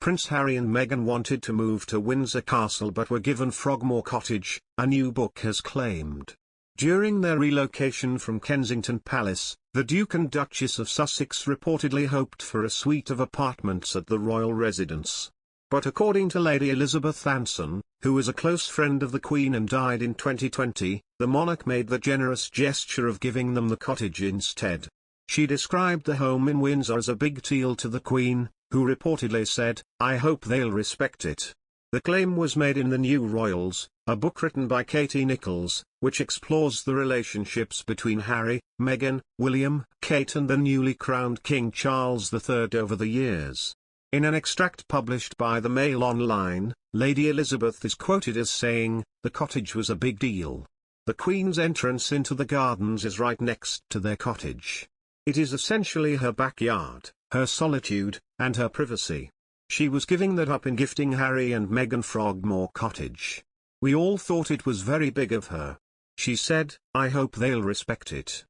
Prince Harry and Meghan wanted to move to Windsor Castle but were given Frogmore Cottage, a new book has claimed. During their relocation from Kensington Palace, the Duke and Duchess of Sussex reportedly hoped for a suite of apartments at the royal residence. But according to Lady Elizabeth Anson, who was a close friend of the Queen and died in 2020, the monarch made the generous gesture of giving them the cottage instead. She described the home in Windsor as a big deal to the Queen, who reportedly said, "I hope they'll respect it." The claim was made in The New Royals, a book written by Katie Nichols, which explores the relationships between Harry, Meghan, William, Kate and the newly crowned King Charles III over the years. In an extract published by the Mail Online, Lady Elizabeth is quoted as saying, "The cottage was a big deal. The Queen's entrance into the gardens is right next to their cottage. It is essentially her backyard, her solitude, and her privacy. She was giving that up in gifting Harry and Meghan Frogmore Cottage. We all thought it was very big of her. She said, I hope they'll respect it."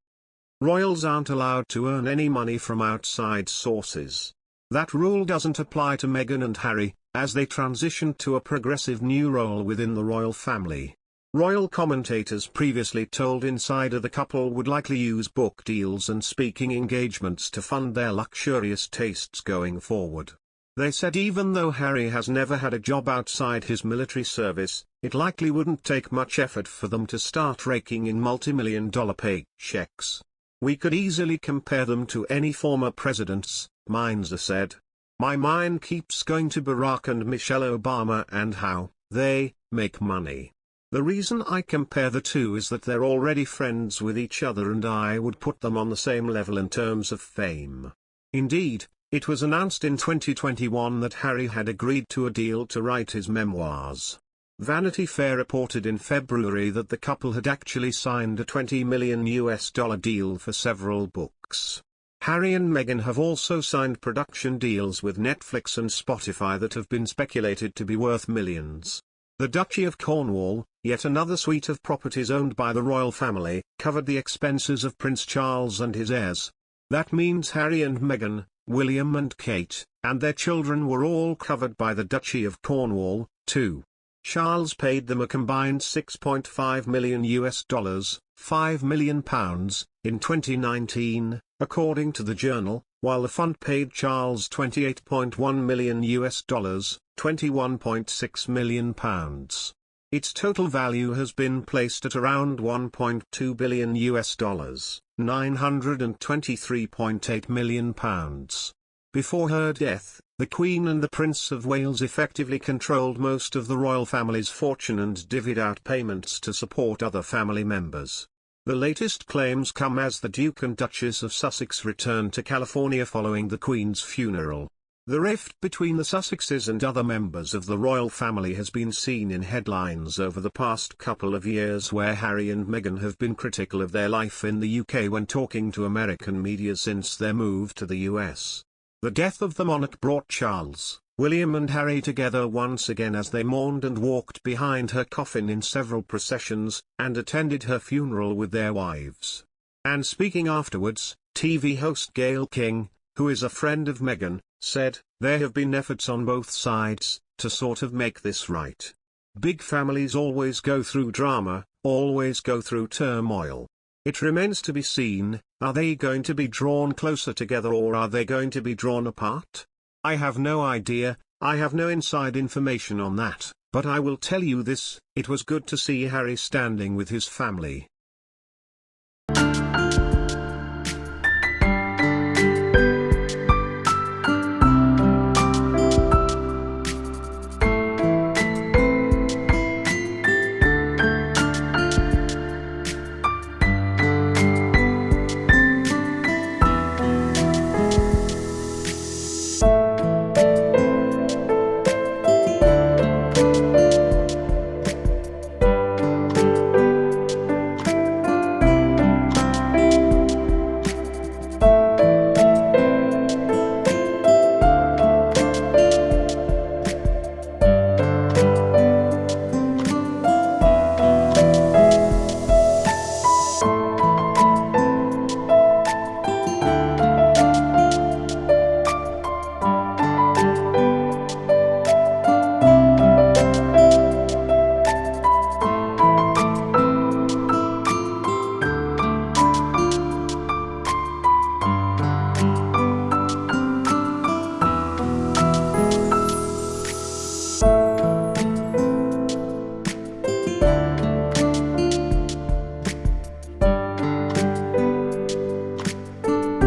Royals aren't allowed to earn any money from outside sources. That rule doesn't apply to Meghan and Harry, as they transitioned to a progressive new role within the royal family. Royal commentators previously told Insider the couple would likely use book deals and speaking engagements to fund their luxurious tastes going forward. They said even though Harry has never had a job outside his military service, it likely wouldn't take much effort for them to start raking in multi-million-dollar paychecks. "We could easily compare them to any former presidents," WINDSOR said. "My mind keeps going to Barack and Michelle Obama and how they make money. The reason I compare the two is that they're already friends with each other and I would put them on the same level in terms of fame." Indeed, it was announced in 2021 that Harry had agreed to a deal to write his memoirs. Vanity Fair reported in February that the couple had actually signed a $20 million deal for several books. Harry and Meghan have also signed production deals with Netflix and Spotify that have been speculated to be worth millions. The Duchy of Cornwall, yet another suite of properties owned by the royal family, covered the expenses of Prince Charles and his heirs. That means Harry and Meghan, William and Kate, and their children were all covered by the Duchy of Cornwall, too. Charles paid them a combined $6.5 million, £5 million, in 2019, according to the Journal, while the fund paid Charles $28.1 million, £21.6 million. Its total value has been placed at around $1.2 billion, £923.8 million. Before her death, the Queen and the Prince of Wales effectively controlled most of the royal family's fortune and divvied out payments to support other family members. The latest claims come as the Duke and Duchess of Sussex returned to California following the Queen's funeral. The rift between the Sussexes and other members of the royal family has been seen in headlines over the past couple of years, where Harry and Meghan have been critical of their life in the UK when talking to American media since their move to the US. The death of the monarch brought Charles, William and Harry together once again as they mourned and walked behind her coffin in several processions, and attended her funeral with their wives. And speaking afterwards, TV host Gayle King, who is a friend of Meghan, said, "There have been efforts on both sides to sort of make this right. Big families always go through drama, always go through turmoil. It remains to be seen, are they going to be drawn closer together or are they going to be drawn apart? I have no idea, I have no inside information on that, but I will tell you this, it was good to see Harry standing with his family.